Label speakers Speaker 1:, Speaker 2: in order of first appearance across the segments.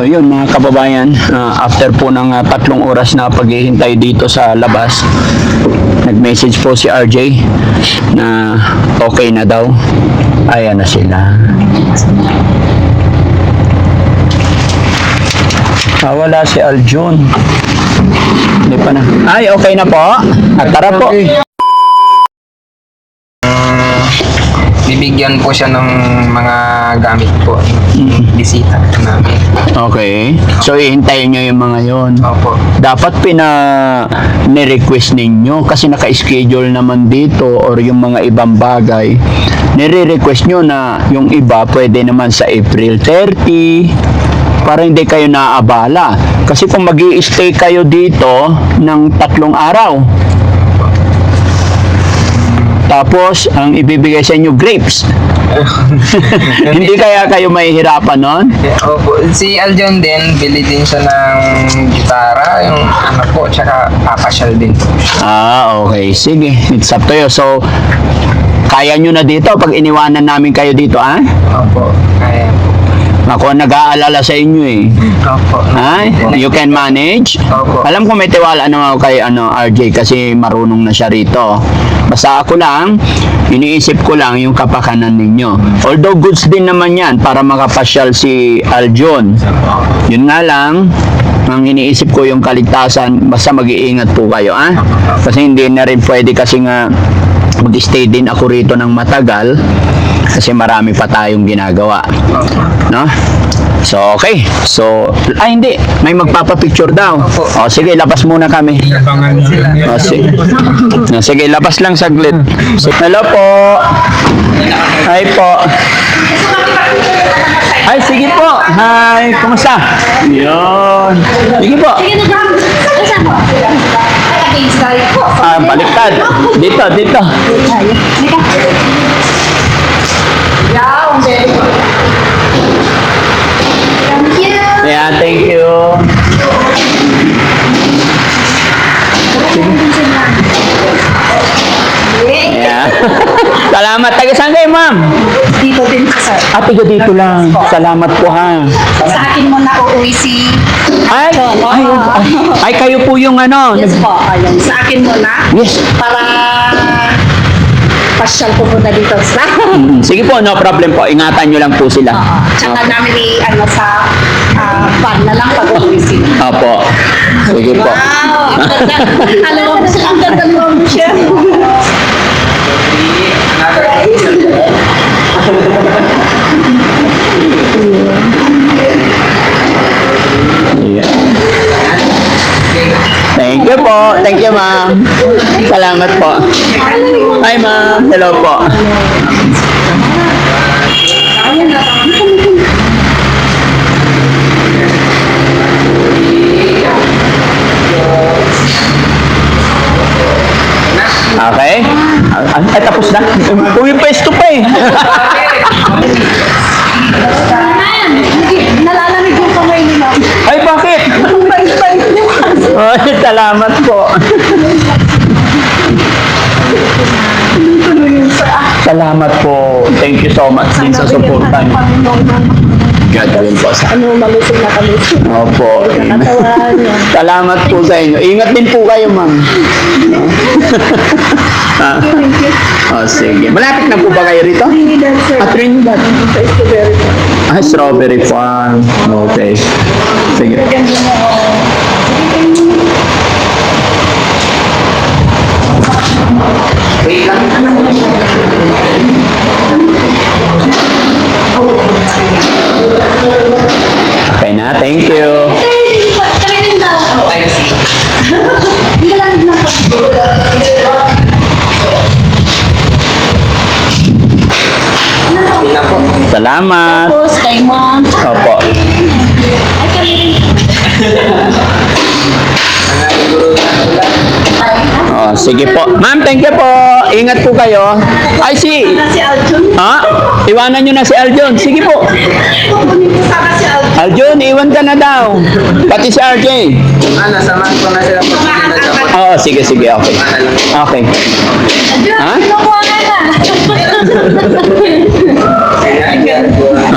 Speaker 1: So yun mga kababayan, after po ng 3 oras na paghihintay dito sa labas, nag-message po si RJ na okay na daw. Ayan na sila. Wala si Aljon. Hindi pa na. Ay, okay na po. Tara po.
Speaker 2: Bibigyan po siya ng mga gamit po. Bisita namin.
Speaker 1: Okay. So, ihintayin nyo yung mga yon.
Speaker 2: Opo.
Speaker 1: Dapat ni-request ninyo kasi naka-schedule naman dito or yung mga ibang bagay. Nire-request nyo na yung iba pwede naman sa April 30 para hindi kayo naabala. Kasi kung mag-i-stay kayo dito ng 3 araw, tapos ang ibibigay sa inyo grapes. Hindi kaya kayo mahihirapan nun?
Speaker 2: Opo. Si Aljon din, bili din siya ng gitara, yung ano po, tsaka papasyal din po.
Speaker 1: Okay. Sige. It's up to you. So, kaya nyo na dito pag iniwanan namin kayo dito, ha?
Speaker 2: Opo. Kaya po.
Speaker 1: Ako nag-aalala sa inyo eh.
Speaker 2: Opo.
Speaker 1: Ha? You can manage?
Speaker 2: Opo.
Speaker 1: Alam ko may tiwala naman ako kay RJ kasi marunong na siya rito. Basta ako lang, iniisip ko lang yung kapakanan ninyo. Although goods din naman yan para makapasyal si Aljon. Yun nga lang, ang iniisip ko yung kaligtasan, basta mag-iingat po kayo, ha? Kasi hindi na rin pwede kasi nga mag-stay din ako rito ng matagal kasi marami pa tayong ginagawa. No? So, okay. So, hindi. May magpapapicture daw. O, sige, labas muna kami. O, sige. Sige, labas lang saglit. So, hello po. Hi po. Ay, sige po. Hi, kumusta? Yun. Sige po. Baliktad. Dito, dito. Yeah, thank you. Yeah. Salamat. Taga saan kayo, ma'am?
Speaker 3: Dito din po, sir.
Speaker 1: Tiga dito lang. Salamat po, ha.
Speaker 3: Sa akin mo na uuwi si...
Speaker 1: Ay, kayo po yung ano.
Speaker 3: Yes po, ayun. Sa akin mo na.
Speaker 1: Yes.
Speaker 3: Para pasyal po muna dito sa...
Speaker 1: Sige po, no problem po. Ingatan nyo lang po sila.
Speaker 3: Oo. Tsaka namin sa van na lang pag uuwi sila.
Speaker 1: Opo. Sige po.
Speaker 3: Wow! Ang ganda. Alam mo, ang ganda mo siya.
Speaker 1: Yeah. Thank you po. Thank you, ma'am. Salamat po. Hi, ma'am. Hello po. Okay? Ay, tapos na. Uy, pwesto pa eh.
Speaker 3: Nalalamig yung kamay ni ma'am.
Speaker 1: Ay, bakit?
Speaker 3: Ang bait-bait niyo.
Speaker 1: Ay, salamat po. Salamat po. Thank you so much din sa supportan. God will po sa
Speaker 3: Ano, malusog na kami.
Speaker 1: Opo.
Speaker 3: Natawa niya.
Speaker 1: Salamat po sa inyo. Ingat din po kayo, ma'am.
Speaker 3: Thank you.
Speaker 1: Sige. Malapit na po ba kayo rito?
Speaker 3: Trinidad, sir.
Speaker 1: Trinidad.
Speaker 3: Sa Strawberry.
Speaker 1: Strawberry farm. Okay. Sige.
Speaker 2: Wait lang.
Speaker 1: Okay na. Thank you. Salamat.
Speaker 3: Tapos kay ma'am.
Speaker 1: Opo.
Speaker 3: Ay, kami rin.
Speaker 1: Sige po. Ma'am, thank you po. Ingat po kayo. Ay,
Speaker 3: Si Aljon.
Speaker 1: Ha? Iwanan nyo na si Aljon. Sige po.
Speaker 3: Kukunin ko sana si Aljon.
Speaker 1: Aljon, iwan ka na daw. Pati si RJ.
Speaker 2: Nasamahan ko na sila po.
Speaker 1: Oo, sige, sige. Okay. Okay.
Speaker 3: Aljon,
Speaker 1: Ha?
Speaker 3: kinukuha ka na.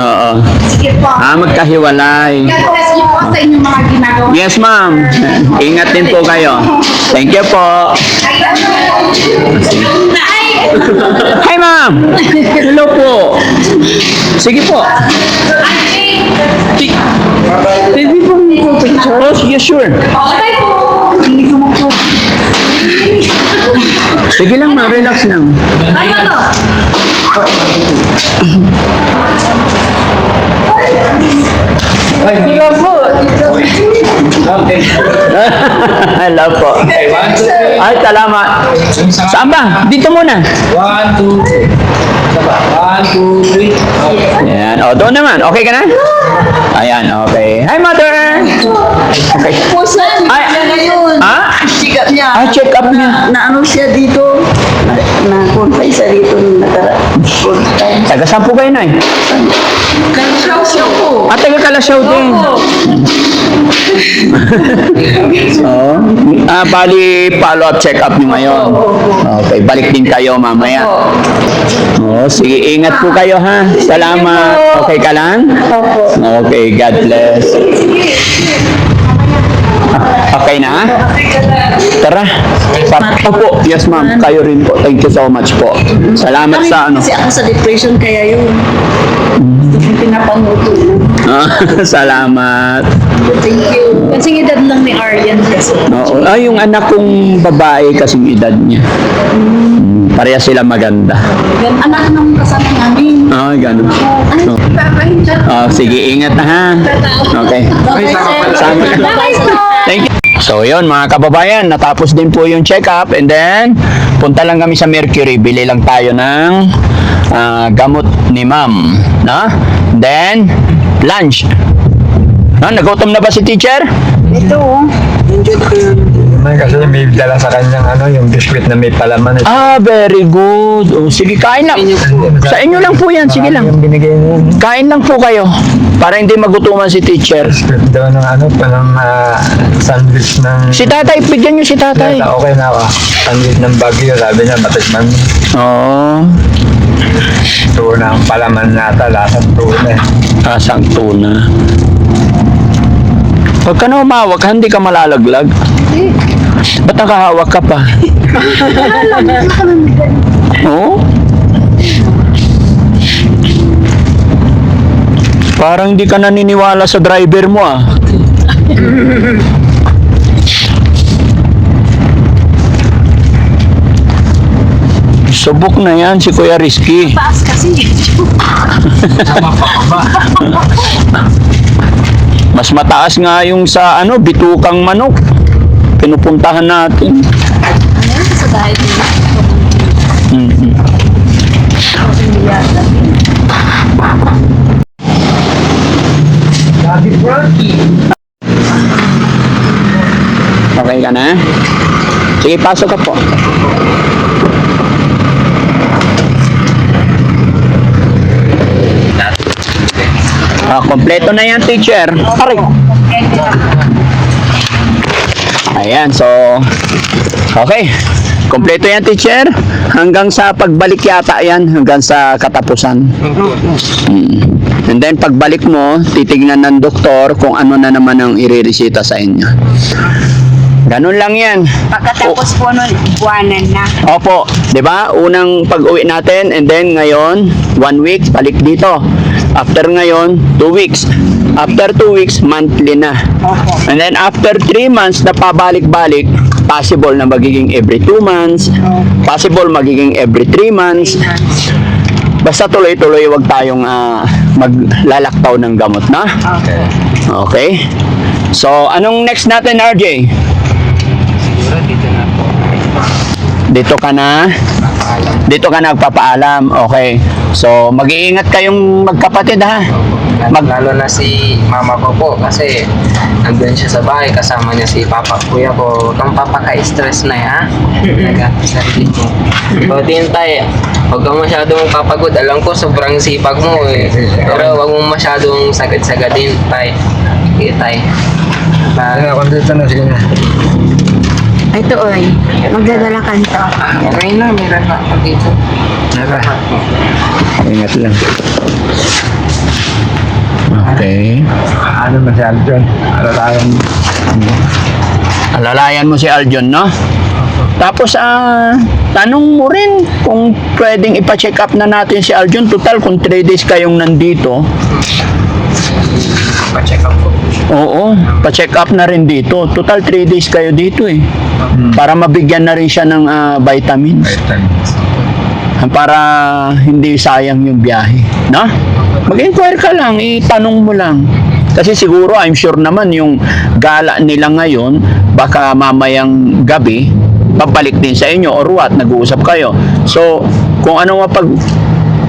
Speaker 1: Oo.
Speaker 3: Sige po. po.
Speaker 1: Magkahiwalay.
Speaker 3: God bless you po sa inyong mga ginagawa.
Speaker 1: Yes, ma'am. Ingat din po kayo. Thank you po. Hi, ma'am. Hello po. Sige po.
Speaker 3: Baby po po picture.
Speaker 1: Oh, yes, sure.
Speaker 3: Okay po. Hindi ko mo po.
Speaker 1: Sige lang, ma'am. Relax lang.
Speaker 3: Ano to? Hello po.
Speaker 1: Hello po. Ay, salamat. Saan ba? Dito muna.
Speaker 2: 1, 2, 3. 1, 2, 3.
Speaker 1: Yan. O, doon naman. Okay ka na? Ayan, okay. Hi, mother. Okay.
Speaker 4: Pusan,
Speaker 1: Ay.
Speaker 4: ngayon.
Speaker 1: Ha?
Speaker 4: Check up niya.
Speaker 1: Ah, check up niya.
Speaker 4: Na ano siya dito? Na-confine siya dito nung nakaraan.
Speaker 1: Taga saan po kayo na eh?
Speaker 4: Nag-show po.
Speaker 1: Taga Kalasyaw din. Oo. Bali, follow-up check-up nyo ngayon. Okay, balik din kayo mamaya. Oo, sige, ingat po kayo ha. Salamat. Okay ka lang? Okay, God bless. Okay na? Tara. Opo, yes ma'am. Kayo rin po. Thank you so much po. Salamat sa ano.
Speaker 4: Kasi ako sa depression kaya yun. Yung pinapanood ko.
Speaker 1: Salamat.
Speaker 4: Thank you. Kasing edad lang ni Aryan kasi.
Speaker 1: Oo. Yung anak kong babae kasing edad niya. Pareha sila maganda.
Speaker 4: Anak ng kasama namin.
Speaker 1: Ganun. No. Sige, ingat na ha. Okay. Sama. Thank you. So yun mga kababayan, natapos din po yung check-up and then punta lang kami sa Mercury, bili lang tayo ng gamot ni ma'am, no? Then lunch. Nagutom na ba si teacher?
Speaker 4: Ito.
Speaker 5: May kasi may dala sa kanyang yung biscuit na may palaman.
Speaker 1: Very good. Sige, kain lang. Sa inyo lang po yan, sige lang.
Speaker 5: Yung binigay niya.
Speaker 1: Kain lang po kayo para hindi magutuman si teacher.
Speaker 5: Biscuit daw ng parang sandwich ng...
Speaker 1: Si tatay, bigyan nyo si tatay.
Speaker 5: Okay na ako. Sandwich ng Baguio, sabi niya, matikman.
Speaker 1: Oo.
Speaker 5: Tuna ang palaman nata, lasang tuna.
Speaker 1: Asang tuna. Pag ka na humawak, hindi ka malalaglag. Ba't nakahawak ka pa? Oo? Parang hindi ka naniniwala sa driver mo ah. Subok na yan si Kuya Rizky.
Speaker 4: Taas kasi.
Speaker 1: Mas mataas nga yung sa bitukang manok. Pinupuntahan natin.
Speaker 4: Ano yan sa dahil nila?
Speaker 1: Okay ka na? Sige, pasok ka po. Kompleto na yan, teacher. Aray. Ayan, so okay. Kompleto yan, teacher. Hanggang sa pagbalik yata yan, hanggang sa katapusan. And then pagbalik mo, titignan ng doktor kung ano na naman ang ireresita sa inyo. Ganun lang yan.
Speaker 3: Pagkatapos po nun, buwanan na.
Speaker 1: Opo, 'di ba? Unang pag-uwi natin and then ngayon 1 week balik dito. After ngayon 2 weeks. After 2 weeks monthly na.
Speaker 3: Opo.
Speaker 1: And then after 3 months na pabalik-balik, possible na magiging every 2 months, possible magiging every 3 months. Basta tuloy-tuloy, wag tayong maglalaktaw ng gamot, na?
Speaker 3: Okay.
Speaker 1: Okay. So, anong next natin, RJ?
Speaker 2: Siguro dito na po.
Speaker 1: Dito ka na? Dito ka nagpapaalam. Okay. So, mag-iingat kayong magkapatid, ha?
Speaker 2: Lalo na si mama ko po kasi nandun siya sa bahay kasama niya si papa kuya ko. Huwag kang papaka-stress na ha. Talaga, sarili mo. So, din tayo. Huwag kang masyadong papagod. Alam ko sobrang sipag mo eh. Pero huwag mong masyadong sagad-sagadin tayo. Okay tayo.
Speaker 5: Ay, ako dito na, sige na.
Speaker 3: Ito oy, magdadala ka nito.
Speaker 2: Okay na, meron na ako dito. Salamat po.
Speaker 1: Ingat lang. Okay.
Speaker 5: Ano man si Aljon?
Speaker 1: Alalayan mo si Aljon, no? Tapos, tanong mo rin kung pwedeng ipa-check up na natin si Aljon. Total, kung 3 days kayong nandito,
Speaker 2: Pa-check up po.
Speaker 1: oo, pa-check up na rin dito. Total, 3 days kayo dito eh. Para mabigyan na rin siya ng vitamins. Para hindi sayang yung biyahe. No? Mag-inquire ka lang, itanong mo lang. Kasi siguro, I'm sure naman yung gala nila ngayon, baka mamayang gabi, pabalik din sa inyo or what, nag-uusap kayo. So, kung ano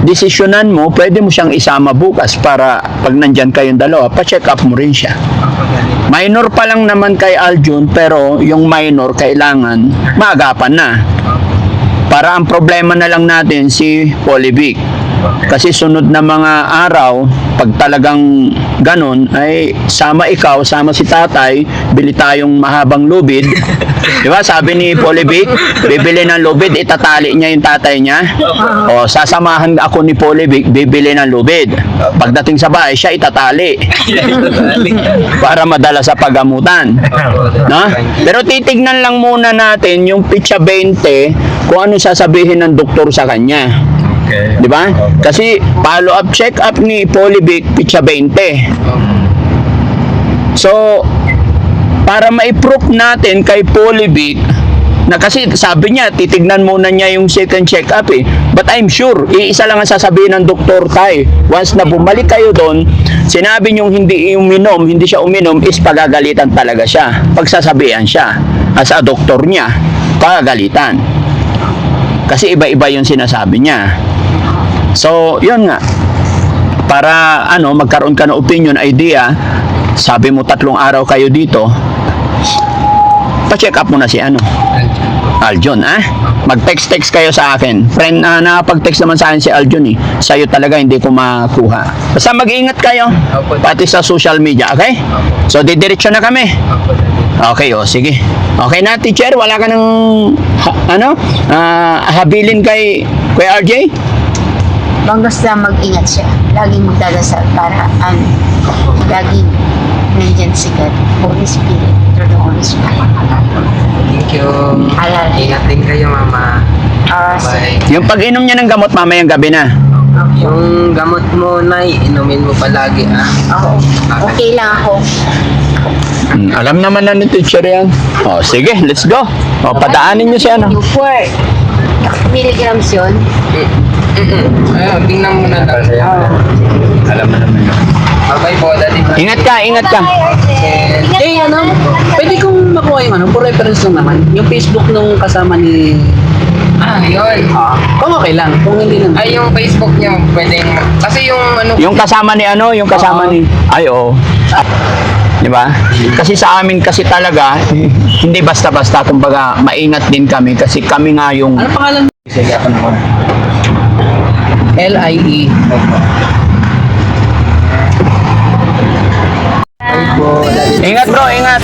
Speaker 1: desisyonan mo, pwede mo siyang isama bukas para pag nandyan kayong dalawa, pa-check up mo rin siya. Minor pa lang naman kay Aljon, pero yung minor kailangan maagapan na. Para ang problema na lang natin si Polivic. Kasi sunod na mga araw, pag talagang ganun, ay sama ikaw, sama si tatay, bili tayong mahabang lubid. Di ba? Sabi ni Polivic, bibili ng lubid, itatali niya yung tatay niya. O, sasamahan ako ni Polivic, bibili ng lubid. Pagdating sa bahay, siya itatali. Para madala sa pagamutan. No? Pero titignan lang muna natin yung pitsa 20 kung ano sasabihin ng doktor sa kanya.
Speaker 5: Okay.
Speaker 1: Di ba? Kasi follow-up check-up ni Polivic, pitsa 20. So, para ma-proof natin kay Polivic, na kasi sabi niya, titignan muna niya yung second check-up eh. But I'm sure, iisa lang ang sasabihin ng doktor tayo. Once na bumalik kayo doon, sinabi niyong hindi siya uminom, is pagagalitan talaga siya. Pagsasabihan siya. As a doktor niya, pagagalitan. Kasi iba-iba yung sinasabi niya. So, yun nga. Para magkaroon ka ng opinion, idea, sabi mo 3 araw kayo dito, pa-check up mo na si Aljon, mag-text kayo sa akin. Friend, nakapag-text naman sa akin si Aljon eh. Sa'yo talaga hindi ko makuha. Basta mag-ingat kayo, pati sa social media, okay? So, didiretso na kami. Okay, sige. Okay na, teacher, wala ka ng habilin kay Kuya RJ?
Speaker 6: Basta mag-ingat siya. Laging magdadasal para laging nandyan si God, Holy Spirit, through the Holy Spirit.
Speaker 2: Thank you. Ingat din kayo, Mama. Bye.
Speaker 1: Yung pag-inom niya ng gamot mamayang gabi na.
Speaker 2: Yung gamot mo, Nay, inumin mo palagi,
Speaker 6: Oo. Okay lang ako.
Speaker 1: Alam naman na ni teacher yan. Sige, let's go. Padaanin niyo si
Speaker 6: Yung 4 milligrams yun.
Speaker 2: Tingnan mo na lang.
Speaker 5: Alam mo naman yun.
Speaker 2: Bye-bye po, Daddy.
Speaker 1: Ingat ka.
Speaker 7: Pwede kong makuha yung for reference lang naman. Yung Facebook nung kasama ni...
Speaker 2: Yun.
Speaker 7: Kung okay lang, kung hindi naman.
Speaker 2: Ay, yung Facebook niyo, pwedeng... Kasi
Speaker 1: Yung kasama ni yung kasama ni... Ay, oo. Di ba? Kasi sa amin kasi talaga, hindi basta-basta, kumbaga, maingat din kami kasi kami nga yung...
Speaker 7: Ano pangalan?
Speaker 5: Sige, ako naman.
Speaker 7: LIE.
Speaker 1: Ingat bro, ingat.